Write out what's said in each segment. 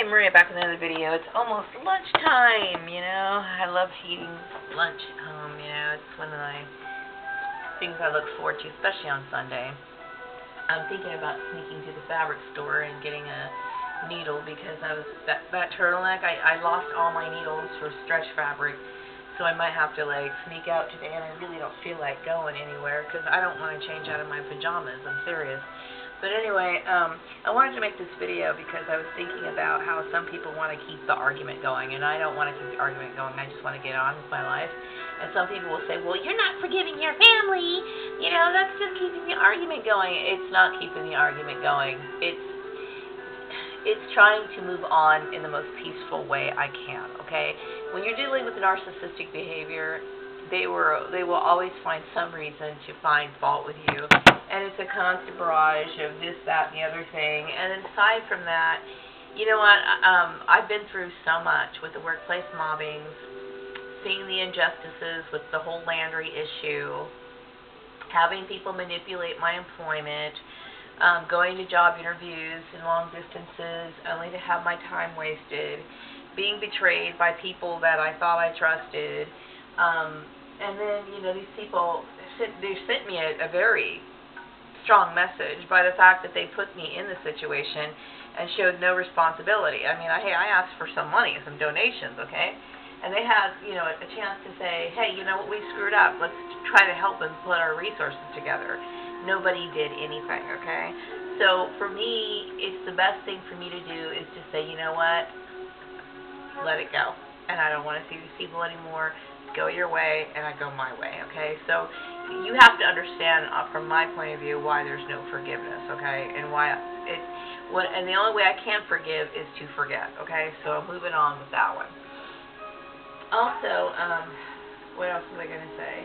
Hey, Maria, back with another video. It's almost lunchtime, you know. I love eating lunch at home, you know. It's one of the things I look forward to, especially on Sunday. I'm thinking about sneaking to the fabric store and getting a needle because that turtleneck, I lost all my needles for stretch fabric. So I might have to, sneak out today, and I really don't feel like going anywhere because I don't want to change out of my pajamas. I'm serious. But anyway, I wanted to make this video because I was thinking about how some people want to keep the argument going, and I don't want to keep the argument going. I just want to get on with my life. And some people will say, well, you're not forgiving your family. You know, that's just keeping the argument going. It's not keeping the argument going. It's trying to move on in the most peaceful way I can, okay? When you're dealing with narcissistic behavior, they will always find some reason to find fault with you. And it's a constant barrage of this, that, and the other thing. And aside from that, you know what? I've been through so much with the workplace mobbings, seeing the injustices with the whole Landry issue, having people manipulate my employment, going to job interviews in long distances only to have my time wasted, being betrayed by people that I thought I trusted. And then, you know, these people, they sent me a very strong message by the fact that they put me in the situation and showed no responsibility. I mean, hey, I asked for some money, some donations, okay? And they had, you know, a chance to say, hey, you know what, we screwed up. Let's try to help and put our resources together. Nobody did anything, okay? So for me, it's the best thing for me to do is to say, you know what, let it go. And I don't want to see these people anymore. Go your way, and I go my way, okay? So you have to understand, from my point of view, why there's no forgiveness, okay? And and the only way I can forgive is to forget, okay? So I'm moving on with that one. Also, what else was I going to say?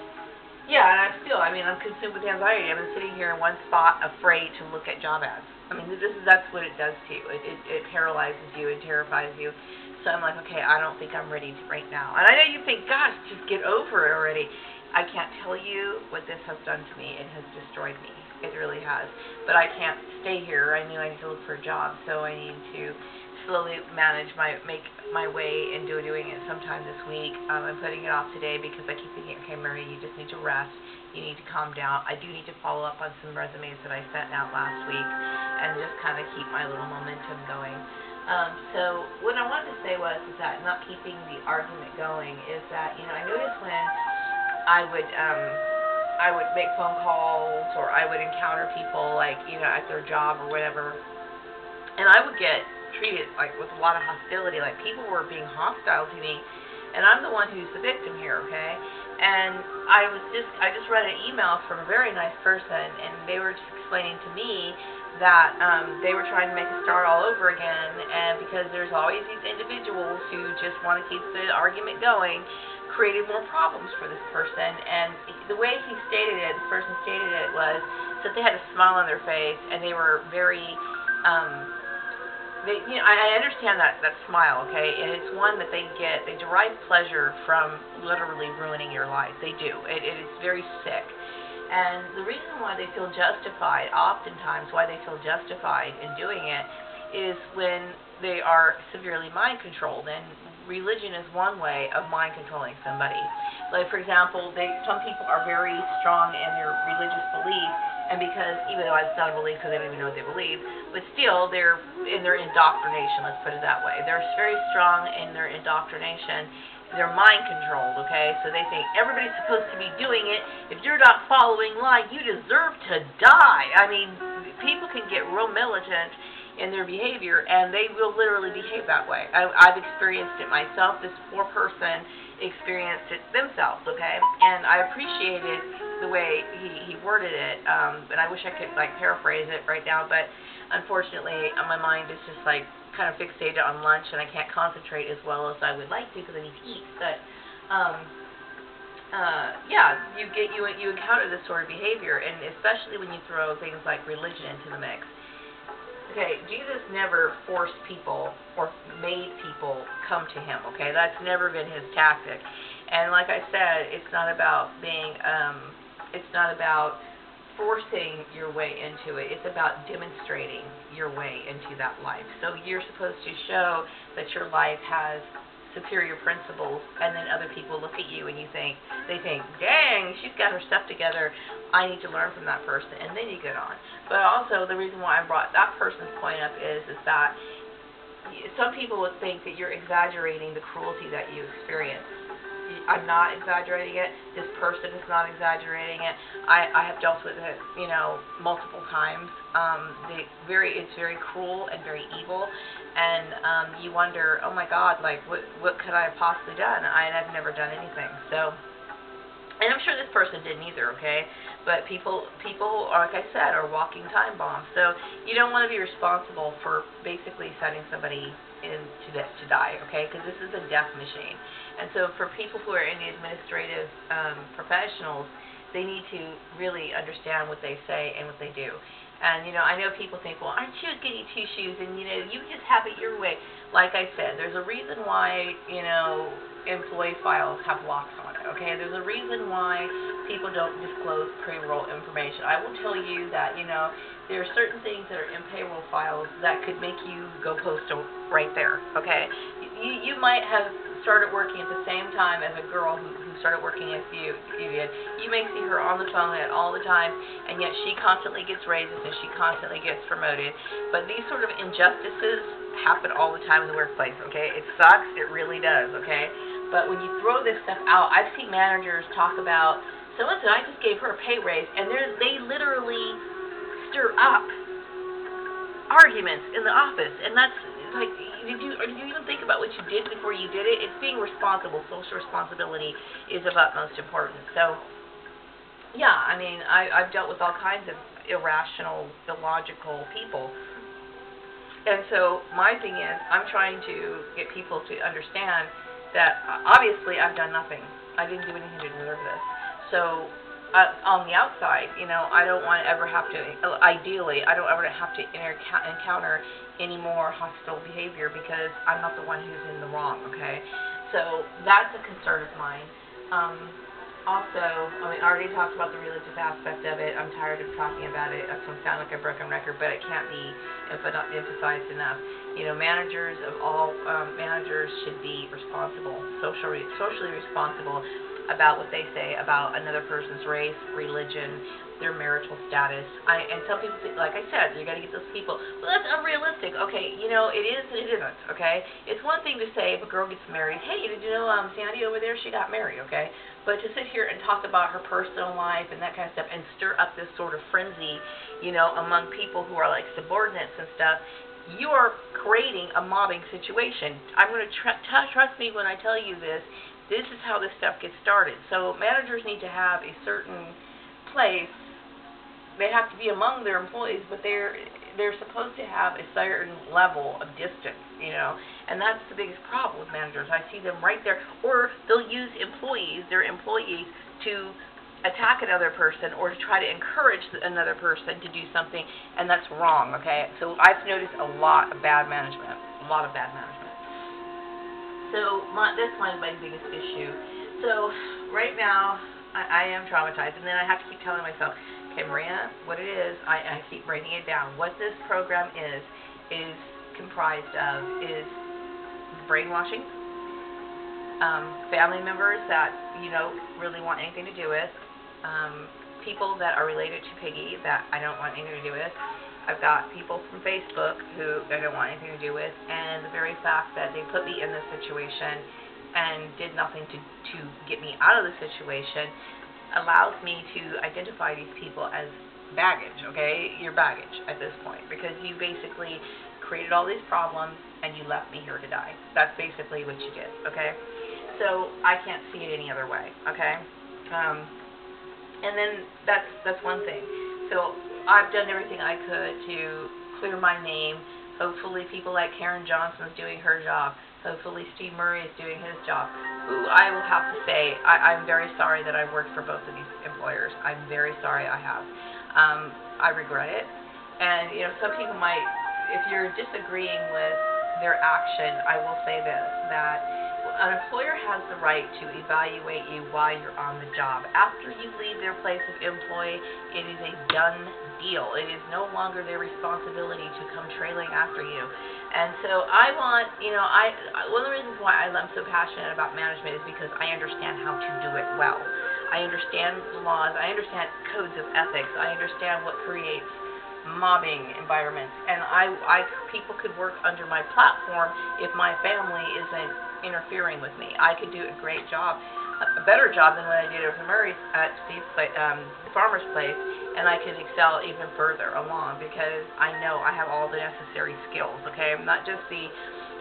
Yeah, and I'm consumed with anxiety. I've been sitting here in one spot, afraid to look at job ads. I mean, that's what it does to you. It paralyzes you, it terrifies you. So I'm like, okay, I don't think I'm ready right now. And I know you think, gosh, just get over it already. I can't tell you what this has done to me. It has destroyed me. It really has. But I can't stay here. I knew I need to look for a job, so I need to slowly make my way and doing it sometime this week. I'm putting it off today because I keep thinking, okay, Mary, you just need to rest. You need to calm down. I do need to follow up on some resumes that I sent out last week and just kind of keep my little momentum going. So what I wanted to say is that not keeping the argument going is that, you know, I noticed when I would make phone calls or I would encounter people at their job or whatever, and I would get treated with a lot of hostility, like people were being hostile to me, and I'm the one who's the victim here, okay? And I just read an email from a very nice person, and they were just explaining to me that they were trying to make it start all over again, and because there's always these individuals who just want to keep the argument going, created more problems for this person. And the way this person stated it was that they had a smile on their face, and they were very, I understand that smile, okay, and it's one that they derive pleasure from literally ruining your life. They do. It is very sick. And the reason why they feel justified, oftentimes why they feel justified in doing it, is when they are severely mind controlled. And religion is one way of mind controlling somebody. Like, for example, some people are very strong in their religious belief, and because, even though it's not a belief because they don't even know what they believe, but still they're in their indoctrination, let's put it that way. They're very strong in their indoctrination. They're mind controlled, okay? So they think everybody's supposed to be doing it. If you're not following line, you deserve to die. I mean, people can get real militant in their behavior, and they will literally behave that way. I've experienced it myself. This poor person experienced it themselves, okay? And I appreciated the way he worded it, and I wish I could paraphrase it right now, but unfortunately my mind is just kind of fixated on lunch, and I can't concentrate as well as I would like to because I need to eat. But yeah, you encounter this sort of behavior, and especially when you throw things like religion into the mix. Okay, Jesus never forced people or made people come to him, okay? That's never been his tactic. And like I said, it's not about being, it's not about forcing your way into it. It's about demonstrating your way into that life. So you're supposed to show that your life has superior principles, and then other people look at you and they think, dang, she's got her stuff together. I need to learn from that person, and then you get on. But also, the reason why I brought that person's point up is that some people would think that you're exaggerating the cruelty that you experience. I'm not exaggerating it. This person is not exaggerating it. I have dealt with it, multiple times. It's very cruel and very evil, and you wonder, oh my God, like what could I have possibly done? I've never done anything. So, and I'm sure this person didn't either. Okay, but people, like I said, are walking time bombs. So you don't want to be responsible for basically setting somebody to die. Okay, because this is a death machine. And so for people who are in the administrative professionals, they need to really understand what they say and what they do. And, I know people think, well, aren't you a goody two-shoes and, you just have it your way. Like I said, there's a reason why, employee files have locks on it, okay? There's a reason why people don't disclose payroll information. I will tell you that, there are certain things that are in payroll files that could make you go postal right there, okay? You might have started working at the same time as a girl who started working as you did. You may see her on the phone all the time, and yet she constantly gets raises and she constantly gets promoted. But these sort of injustices happen all the time in the workplace, okay? It sucks. It really does, okay? But when you throw this stuff out, I've seen managers talk about, someone said, I just gave her a pay raise, and they literally stir up arguments in the office, and that's like, did you even think about what you did before you did it? It's being responsible. Social responsibility is of utmost importance. So, yeah, I mean, I've dealt with all kinds of irrational, illogical people. And so my thing is, I'm trying to get people to understand that obviously I've done nothing. I didn't do anything to deserve this. So on the outside, I don't want to ever have to, ideally, I don't ever have to encounter any more hostile behavior because I'm not the one who's in the wrong, okay? So that's a concern of mine. Also, I already talked about the religious aspect of it. I'm tired of talking about it. It's going to sound like a broken record, but it can't be emphasized enough. Managers of all managers should be responsible, socially responsible about what they say about another person's race, religion, their marital status. And some people think, like I said, you got to get those people, well, that's unrealistic. Okay, it is and it isn't, okay? It's one thing to say if a girl gets married, hey, did you know Sandy over there, she got married, okay? But to sit here and talk about her personal life and that kind of stuff and stir up this sort of frenzy, among people who are like subordinates and stuff, you are creating a mobbing situation. I'm going to trust me when I tell you this. This is how this stuff gets started. So managers need to have a certain place. They have to be among their employees, but they're supposed to have a certain level of distance, and that's the biggest problem with managers. I see them right there, or they'll use their employees to attack another person or to try to encourage another person to do something, and that's wrong, okay? So I've noticed a lot of bad management. So that's my biggest issue. So right now, I am traumatized, and then I have to keep telling myself, okay, Maria, what it is, I keep breaking it down. What this program is comprised of is brainwashing, family members that you don't really want anything to do with, people that are related to Piggy that I don't want anything to do with. I've got people from Facebook who I don't want anything to do with, and the very fact that they put me in this situation and did nothing to get me out of the situation allows me to identify these people as baggage, okay? You're baggage at this point because you basically created all these problems and you left me here to die. That's basically what you did, okay? So I can't see it any other way, okay? And then that's one thing. So I've done everything I could to clear my name. Hopefully people like Karen Johnson is doing her job. Hopefully Steve Murray is doing his job. Who I will have to say, I'm very sorry that I've worked for both of these employers. I'm very sorry I have. I regret it. And, some people might, if you're disagreeing with their action, I will say this, that An employer has the right to evaluate you while you're on the job. After you leave their place of employ, it is a done deal. It is no longer their responsibility to come trailing after you. And so I want, one of the reasons why I'm so passionate about management is because I understand how to do it well. I understand the laws. I understand codes of ethics. I understand what creates mobbing environments. And people could work under my platform if my family isn't interfering with me. I could do a great job, a better job than what I did at Steve's farmer's place, and I could excel even further along because I know I have all the necessary skills. Okay, not just the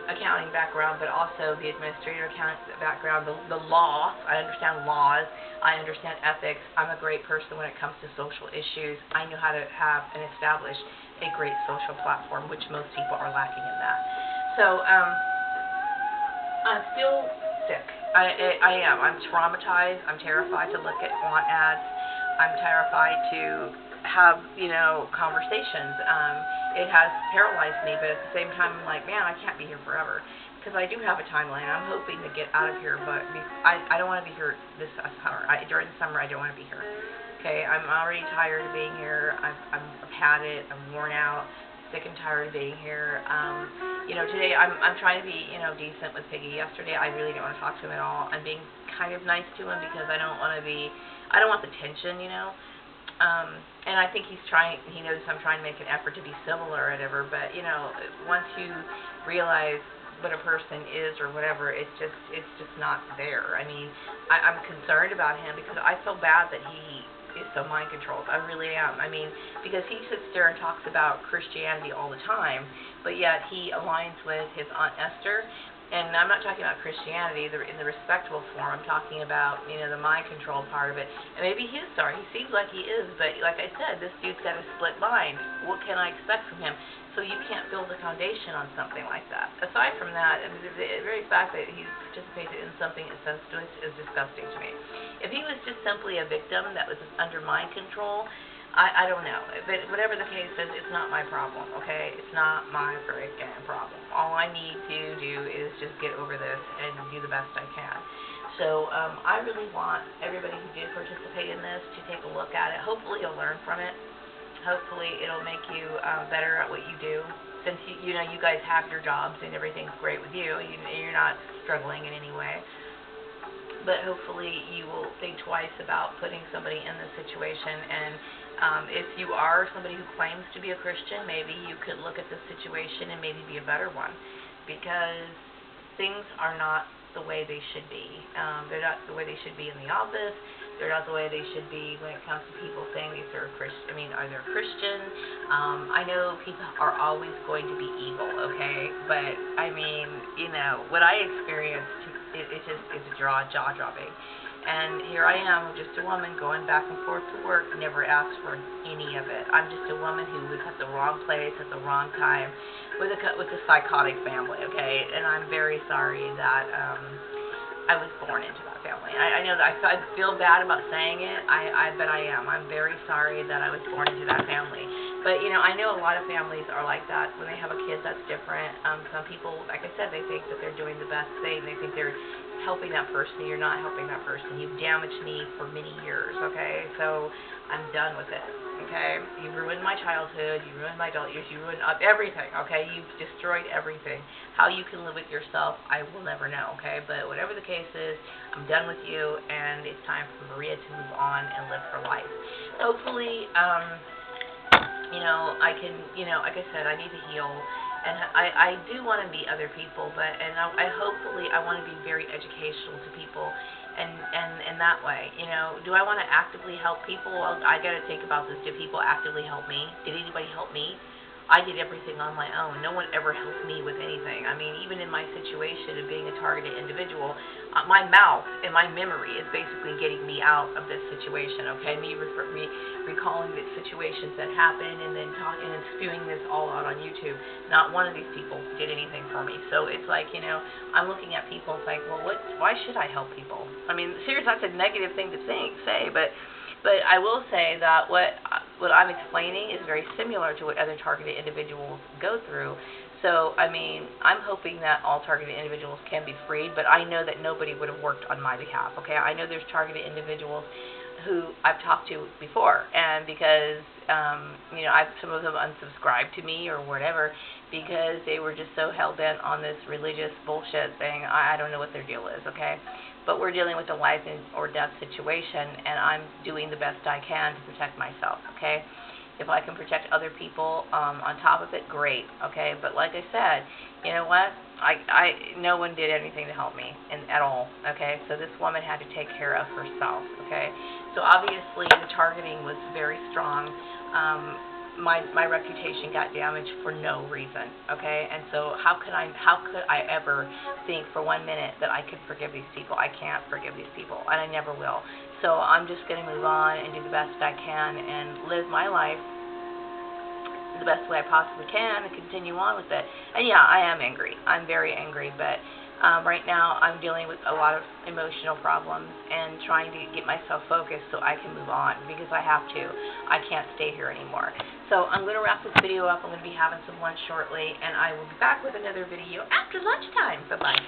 accounting background, but also the administrative accounting background, the law. I understand laws. I understand ethics. I'm a great person when it comes to social issues. I know how to have and establish a great social platform, which most people are lacking in that. So, I'm still sick. I am. I'm traumatized. I'm terrified to look at want ads. I'm terrified to have, conversations. It has paralyzed me, but at the same time, I'm like, man, I can't be here forever. Because I do have a timeline. I'm hoping to get out of here, but I don't want to be here this summer. During the summer, I don't want to be here. Okay, I'm already tired of being here. I've had it. I'm worn out. Sick and tired of being here. Today I'm trying to be, decent with Piggy. Yesterday I really didn't want to talk to him at all. I'm being kind of nice to him because I don't want the tension, and I think he knows I'm trying to make an effort to be civil or whatever, but, once you realize what a person is or whatever, it's just not there. I mean, I'm concerned about him because I feel bad that he is so mind controlled. I really am. I mean, because he sits there and talks about Christianity all the time, but yet he aligns with his Aunt Esther. And I'm not talking about Christianity in the respectable form. I'm talking about, the mind control part of it. And maybe he is sorry. He seems like he is, but like I said, this dude's got a split mind. What can I expect from him? So you can't build a foundation on something like that. Aside from that, the very fact that he's participated in something incestuous is disgusting to me. If he was just simply a victim that was under mind control, I don't know. But whatever the case is, it's not my problem, okay? It's not my freaking problem. All I need to do is just get over this and do the best I can. So I really want everybody who did participate in this to take a look at it. Hopefully you'll learn from it. Hopefully it'll make you better at what you do. Since you guys have your jobs and everything's great with you, you're not struggling in any way. But hopefully you will think twice about putting somebody in this situation. And if you are somebody who claims to be a Christian, maybe you could look at this situation and maybe be a better one, because things are not the way they should be. They're not the way they should be in the office. They're not the way they should be when it comes to people saying these are Christian. Are they Christian? I know people are always going to be evil, okay? But what I experienced, it's jaw-dropping. And here I am, just a woman going back and forth to work, never asked for any of it. I'm just a woman who was at the wrong place at the wrong time with a psychotic family, okay? And I'm very sorry that I was born into that family. I know that I feel bad about saying it, but I am. I'm very sorry that I was born into that family. But, I know a lot of families are like that. When they have a kid, that's different. Some people, like I said, they think that they're doing the best thing. They think they're helping that person. You're not helping that person. You've damaged me for many years, okay? So I'm done with it, okay? You ruined my childhood. You ruined my adult years. You ruined everything, okay? You've destroyed everything. How you can live with yourself, I will never know, okay? But whatever the case is, I'm done with you, and it's time for Maria to move on and live her life. Hopefully, I can, like I said, I need to heal. And I do want to meet other people, but hopefully I want to be very educational to people, and that way, do I want to actively help people? Well, I got to think about this. Did people actively help me? Did anybody help me? I did everything on my own. No one ever helped me with anything. Even in my situation of being a targeted individual, my mouth and my memory is basically getting me out of this situation, okay? Me recalling the situations that happened and then talking and spewing this all out on YouTube. Not one of these people did anything for me. So it's like, I'm looking at people, it's like, well, why should I help people? Seriously, that's a negative thing to say, but I will say that what I'm explaining is very similar to what other targeted individuals go through. So, I mean, I'm hoping that all targeted individuals can be freed, but I know that nobody would have worked on my behalf, okay? I know there's targeted individuals who I've talked to before, and because, some of them unsubscribed to me or whatever, because they were just so hell-bent on this religious bullshit thing. I don't know what their deal is, okay? But we're dealing with a life or death situation, and I'm doing the best I can to protect myself, okay? If I can protect other people on top of it, great, okay? But like I said, you know what? No one did anything to help me at all, okay? So this woman had to take care of herself, okay? So obviously the targeting was very strong. My reputation got damaged for no reason, okay? And so how could I ever think for 1 minute that I could forgive these people? I can't forgive these people, and I never will. So I'm just going to move on and do the best I can and live my life the best way I possibly can and continue on with it. And yeah, I am angry. I'm very angry, but right now I'm dealing with a lot of emotional problems and trying to get myself focused so I can move on, because I have to. I can't stay here anymore. So I'm going to wrap this video up. I'm going to be having some lunch shortly, and I will be back with another video after lunchtime. Bye-bye.